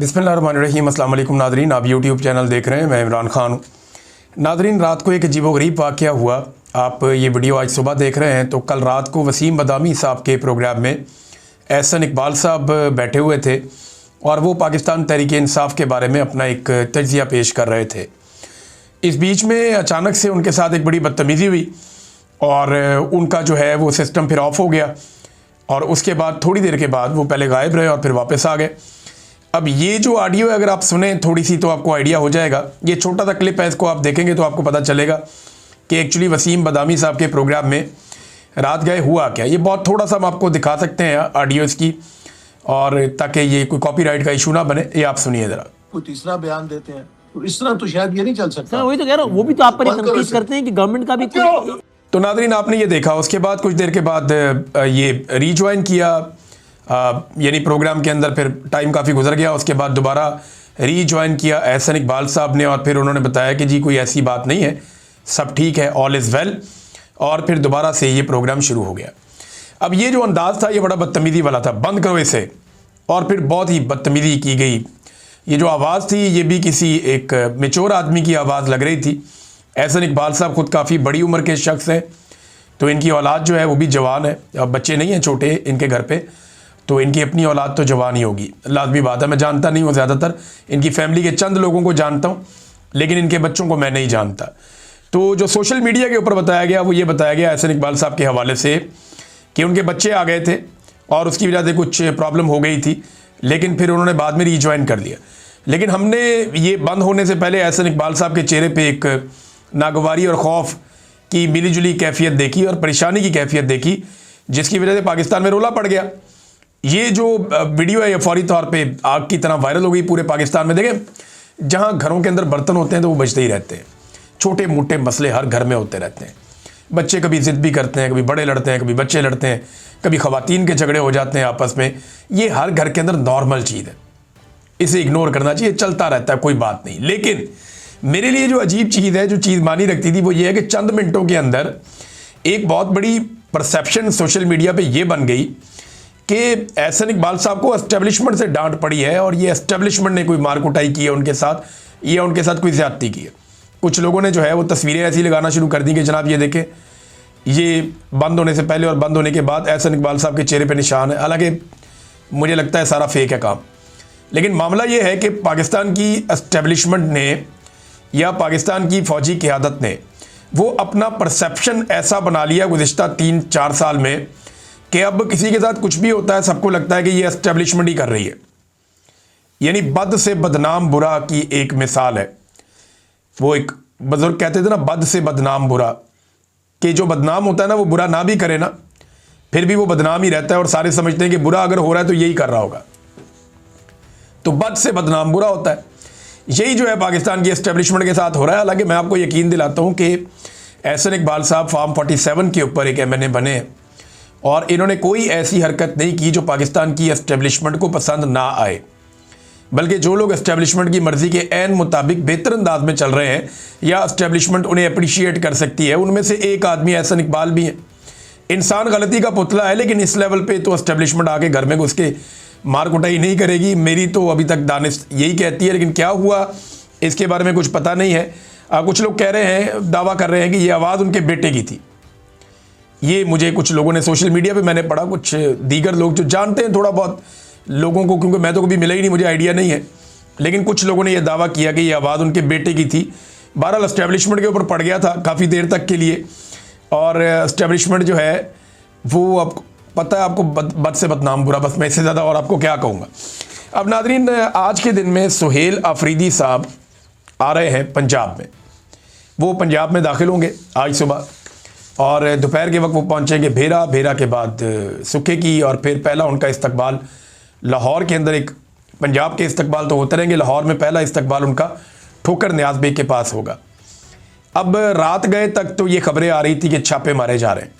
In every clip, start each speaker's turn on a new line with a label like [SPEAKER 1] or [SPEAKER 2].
[SPEAKER 1] बिस्मिल्लाहिर्रहमानिर्रहीम। अस्सलाम वालेकुम नादरीन, आप यूट्यूब चैनल देख रहे हैं, मैं इमरान खान हूँ। नादरीन, रात को एक अजीबोगरीब वाक़या हुआ। आप ये वीडियो आज सुबह देख रहे हैं तो कल रात को वसीम बदामी साहब के प्रोग्राम में एहसन इकबाल साहब बैठे हुए थे और वो पाकिस्तान तहरीक इंसाफ के बारे में अपना एक तज्ज़िया पेश कर रहे थे। इस बीच में अचानक से उनके साथ एक बड़ी बदतमीज़ी हुई और उनका जो है वो सिस्टम फिर ऑफ हो गया और उसके बाद थोड़ी देर के बाद वो पहले गायब रहे और फिर वापस आ गए। अब ये जो ऑडियो है अगर आप सुने थोड़ी सी तो आपको आइडिया हो जाएगा। ये छोटा सा क्लिप है, इसको आप देखेंगे तो आपको पता चलेगा कि एक्चुअली वसीम बदामी साहब के प्रोग्राम में रात गए हुआ क्या। ये बहुत थोड़ा सा हम आपको दिखा सकते हैं ऑडियो इसकी, और ताकि ये कोई कॉपीराइट का इशू ना बने। ये आप सुनिए ज़रा।
[SPEAKER 2] कोई तीसरा बयान देते हैं तो इस तरह तो शायद ये नहीं चल सकता।
[SPEAKER 3] वही तो कह रहा हूँ, वो भी तो आप पर तनकीद करते हैं कि गवर्नमेंट का भी
[SPEAKER 1] तो नादरीन, आपने ये देखा। उसके बाद कुछ देर के बाद ये रीज्वाइन किया, यानी प्रोग्राम के अंदर फिर टाइम काफ़ी गुजर गया। उसके बाद दोबारा रीज्वाइन किया एहसन इकबाल साहब ने और फिर उन्होंने बताया कि जी कोई ऐसी बात नहीं है, सब ठीक है, ऑल इज़ वेल। और फिर दोबारा से ये प्रोग्राम शुरू हो गया। अब ये जो अंदाज़ था ये बड़ा बदतमीज़ी वाला था, बंद करो इसे। और फिर बहुत ही बदतमीज़ी की गई। ये जो आवाज़ थी ये भी किसी एक मेच्योर आदमी की आवाज़ लग रही थी। एहसन इकबाल साहब खुद काफ़ी बड़ी उम्र के शख्स हैं, तो इनकी औलाद जो है वो भी जवान है। अब बच्चे नहीं हैं छोटे इनके घर पे, तो इनकी अपनी औलाद तो जवान ही होगी, लाजमी बात है। मैं जानता नहीं हूँ, ज़्यादातर इनकी फैमिली के चंद लोगों को जानता हूँ, लेकिन इनके बच्चों को मैं नहीं जानता। तो जो सोशल मीडिया के ऊपर बताया गया वो ये बताया गया एहसन इकबाल साहब के हवाले से कि उनके बच्चे आ गए थे और उसकी वजह से कुछ प्रॉब्लम हो गई थी, लेकिन फिर उन्होंने बाद में रीज्वाइन कर लिया। लेकिन हमने ये बंद होने से पहले एहसन इकबाल साहब के चेहरे पे एक नागवारी और खौफ की मिलीजुली कैफियत देखी और परेशानी की कैफियत देखी, जिसकी वजह से पाकिस्तान में रोला पड़ गया। ये जो वीडियो है ये फौरी तौर पे आग की तरह वायरल हो गई पूरे पाकिस्तान में। देखें, जहाँ घरों के अंदर बर्तन होते हैं तो वो बचते ही रहते हैं, छोटे मोटे मसले हर घर में होते रहते हैं। बच्चे कभी ज़िद भी करते हैं, कभी बड़े लड़ते हैं, कभी बच्चे लड़ते हैं, कभी ख़वातीन के झगड़े हो जाते हैं आपस में। ये हर घर के अंदर नॉर्मल चीज़ है, इसे इग्नोर करना चाहिए, चलता रहता है, कोई बात नहीं। लेकिन मेरे लिए जो अजीब चीज़ है, जो चीज़ मानी रखती थी, वो ये है कि चंद मिनटों के अंदर एक बहुत बड़ी परसेप्शन सोशल मीडिया पे ये बन गई कि एहसन इकबाल साहब को एस्टेब्लिशमेंट से डांट पड़ी है और ये एस्टेब्लिशमेंट ने कोई मार कुटाई की है उनके साथ, या उनके साथ कोई ज़्यादती की है। कुछ लोगों ने जो है वो तस्वीरें ऐसी लगाना शुरू कर दी कि जनाब ये देखें, ये बंद होने से पहले और बंद होने के बाद एहसन इकबाल साहब के चेहरे पे निशान है। हालांकि मुझे लगता है सारा फेक है काम। लेकिन मामला ये है कि पाकिस्तान की एस्टेब्लिशमेंट ने या पाकिस्तान की फ़ौजी क़यादत ने वो अपना परसेप्शन ऐसा बना लिया गुज़िश्ता 3-4 साल में कि अब किसी के साथ कुछ भी होता है सबको लगता है कि ये एस्टेब्लिशमेंट ही कर रही है। यानी बद से बदनाम बुरा की एक मिसाल है। वो एक बुजुर्ग कहते थे ना, बद से बदनाम बुरा, कि जो बदनाम होता है ना वो बुरा ना भी करे ना, फिर भी वो बदनाम ही रहता है और सारे समझते हैं कि बुरा अगर हो रहा है तो यही कर रहा होगा। तो बद से बदनाम बुरा होता है। यही जो है पाकिस्तान की एस्टेब्लिशमेंट के साथ हो रहा है। हालांकि मैं आपको यकीन दिलाता हूँ कि एहसन इकबाल साहब फार्म 47 के ऊपर एक MNA बने हैं और इन्होंने कोई ऐसी हरकत नहीं की जो पाकिस्तान की एस्टेब्लिशमेंट को पसंद ना आए, बल्कि जो लोग एस्टेब्लिशमेंट की मर्ज़ी के ऐन मुताबिक बेहतर अंदाज में चल रहे हैं या एस्टेब्लिशमेंट उन्हें अप्रिशिएट कर सकती है, उनमें से एक आदमी एहसन इकबाल भी हैं। इंसान गलती का पुतला है, लेकिन इस लेवल पे तो एस्टेब्लिशमेंट आके घर में घुस के मार कुटाई नहीं करेगी। मेरी तो अभी तक दानिश यही कहती है, लेकिन क्या हुआ इसके बारे में कुछ पता नहीं है। कुछ लोग कह रहे हैं, दावा कर रहे हैं कि ये आवाज़ उनके बेटे की थी। ये मुझे कुछ लोगों ने सोशल मीडिया पे मैंने पढ़ा, कुछ दीगर लोग जो जानते हैं थोड़ा बहुत लोगों को, क्योंकि मैं तो कभी मिला ही नहीं, मुझे आइडिया नहीं है, लेकिन कुछ लोगों ने यह दावा किया कि ये आवाज़ उनके बेटे की थी। बहरहाल एस्टेब्लिशमेंट के ऊपर पड़ गया था काफ़ी देर तक के लिए, और एस्टेब्लिशमेंट जो है वो अब पता है आपको बद से बदनाम बुरा, बस मैं इससे ज़्यादा और आपको क्या कहूँगा। अब नादरीन, आज के दिन में सुहेल अफरीदी साहब आ रहे हैं पंजाब में। वो पंजाब में दाखिल होंगे आज सुबह और दोपहर के वक्त वो पहुँचेंगे भेरा। भेरा के बाद सुखे की, और फिर पहला उनका इस्तकबाल लाहौर के अंदर, एक पंजाब के इस्तकबाल तो होते रहेंगे, लाहौर में पहला इस्तकबाल उनका ठोकर नियाज बेग के पास होगा। अब रात गए तक तो ये खबरें आ रही थी कि छापे मारे जा रहे हैं,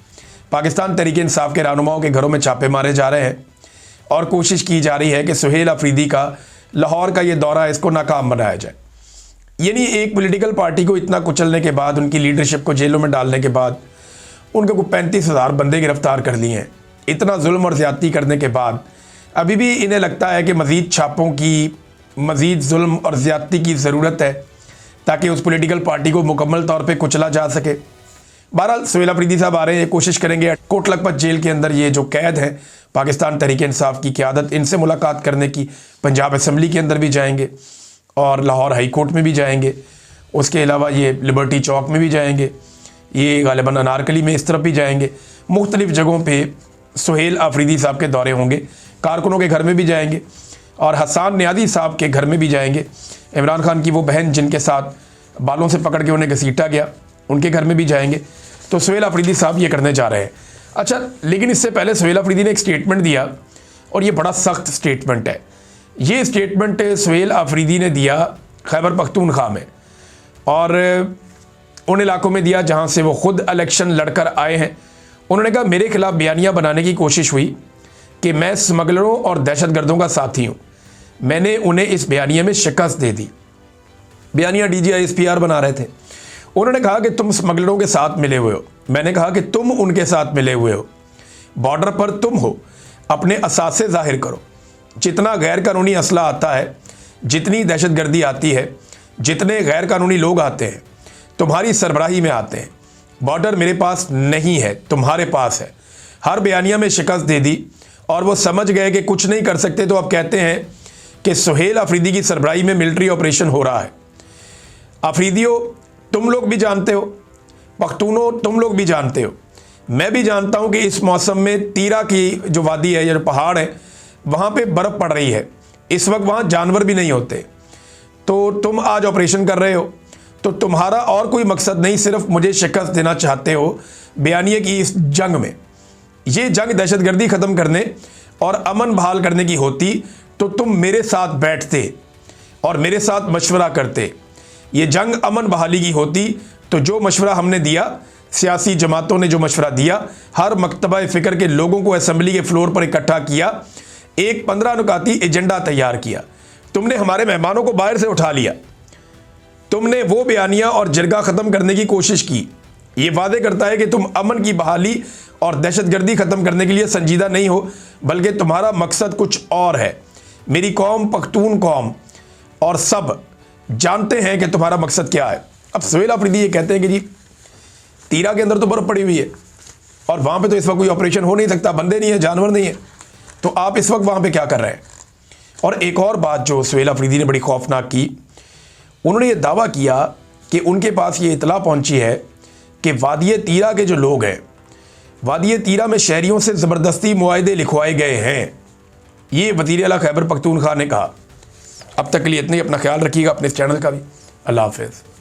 [SPEAKER 1] पाकिस्तान तहरीक इंसाफ के रहनुमाओं के घरों में छापे मारे जा रहे हैं और कोशिश की जा रही है कि सुहेल अफरीदी का लाहौर का ये दौरा इसको नाकाम बनाया जाए। यानी एक पॉलिटिकल पार्टी को इतना कुचलने के बाद, उनकी लीडरशिप को जेलों में डालने के बाद, उनके को 35,000 बंदे गिरफ्तार कर लिए हैं, इतना जुल्म और ज़्यादती करने के बाद अभी भी इन्हें लगता है कि मज़ीद छापों की मज़ीद जुल्म और ज़्यादती की ज़रूरत है ताकि उस पॉलिटिकल पार्टी को मुकम्मल तौर पे कुचला जा सके। बहरहाल सुहेल अफरीदी साहब आ रहे हैं, कोशिश करेंगे कोट लखपत जेल के अंदर ये जो कैद हैं पाकिस्तान तहरीक इंसाफ की क़यादत, इनसे मुलाकात करने की। पंजाब असम्बली के अंदर भी जाएंगे और लाहौर हाई कोर्ट में भी जाएंगे, उसके अलावा ये लिबर्टी चौक में भी जाएंगे, ये गालिबन अनारकली में इस तरफ भी जाएंगे। मुख्तलिफ़ जगहों पर सुहेल अफरीदी साहब के दौरे होंगे, कारकुनों के घर में भी जाएंगे और हसन नियाज़ी साहब के घर में भी जाएंगे। इमरान खान की वो बहन जिनके साथ बालों से पकड़ के उन्हें घसीटा गया, उनके घर में भी जाएंगे। तो सुहेल अफरीदी साहब ये करने जा रहे हैं। अच्छा, लेकिन इससे पहले सुहेल अफरीदी ने एक स्टेटमेंट दिया और ये बड़ा सख्त स्टेटमेंट है। ये स्टेटमेंट सुहेल अफरीदी ने दिया खैबर पख्तूनख्वा में और उन इलाकों में दिया जहाँ से वो ख़ुद इलेक्शन लड़कर आए हैं। उन्होंने कहा मेरे खिलाफ बयानियाँ बनाने की कोशिश हुई कि मैं स्मगलरों और दहशतगर्दों का साथी हूँ। मैंने उन्हें इस बयानिया में शिकस्त दे दी। बयानिया DGI SPR बना रहे थे। उन्होंने कहा कि तुम स्मगलरों के साथ मिले हुए हो। मैंने कहा कि तुम उनके साथ मिले हुए हो। बॉर्डर पर तुम हो, अपने असासे ज़ाहिर करो। जितना गैर कानूनी असला आता है, जितनी दहशतगर्दी आती है, जितने गैर कानूनी लोग आते हैं, तुम्हारी सरबराही में आते हैं। बॉर्डर मेरे पास नहीं है, तुम्हारे पास है। हर बयानिया में शिकस्त दे दी और वो समझ गए कि कुछ नहीं कर सकते, तो अब कहते हैं कि सुहेल अफरीदी की सरबराही में मिलिट्री ऑपरेशन हो रहा है। अफरीदियों, तुम लोग भी जानते हो, पख्तूनों तुम लोग भी जानते हो, मैं भी जानता हूं कि इस मौसम में तीरा की जो वादी है या जो पहाड़ है वहाँ पे बर्फ़ पड़ रही है। इस वक्त वहाँ जानवर भी नहीं होते। तो तुम आज ऑपरेशन कर रहे हो, तो तुम्हारा और कोई मकसद नहीं, सिर्फ मुझे शिकस्त देना चाहते हो बयानिए की इस जंग में। ये जंग दहशतगर्दी ख़त्म करने और अमन बहाल करने की होती तो तुम मेरे साथ बैठते और मेरे साथ मशवरा करते। ये जंग अमन बहाली की होती तो जो मशवरा हमने दिया, सियासी जमातों ने जो मशवरा दिया, हर मकतबा फ़िक्र के लोगों को असम्बली के फ्लोर पर इकट्ठा किया, एक 15 नुकाती एजेंडा तैयार किया। तुमने हमारे मेहमानों को बाहर से उठा लिया, तुमने वो बयानिया और जरगा ख़त्म करने की कोशिश की। ये वादे करता है कि तुम अमन की बहाली और दहशतगर्दी ख़त्म करने के लिए संजीदा नहीं हो, बल्कि तुम्हारा मकसद कुछ और है। मेरी कौम, पख्तून कौम और सब जानते हैं कि तुम्हारा मकसद क्या है। अब सुहेल अफरीदी ये कहते हैं कि जी तीरा के अंदर तो बर्फ़ पड़ी हुई है और वहाँ पे तो इस वक्त कोई ऑपरेशन हो नहीं सकता, बंदे नहीं है, जानवर नहीं है, तो आप इस वक्त वहाँ पे क्या कर रहे हैं। और एक और बात जो सुहेल अफरीदी ने बड़ी खौफनाक की, उन्होंने ये दावा किया कि उनके पास ये इतला पहुँची है कि वादिय तीरा के जो लोग हैं, वादिय तीरा में शहरियों से ज़बरदस्ती मुआहदे लिखवाए गए हैं। ये वज़ीर आला खैबर पख्तूनख्वा ने कहा। अब तक के लिए इतने ही, अपना ख्याल रखिएगा, अपने इस चैनल का भी। अल्लाह हाफ़िज़।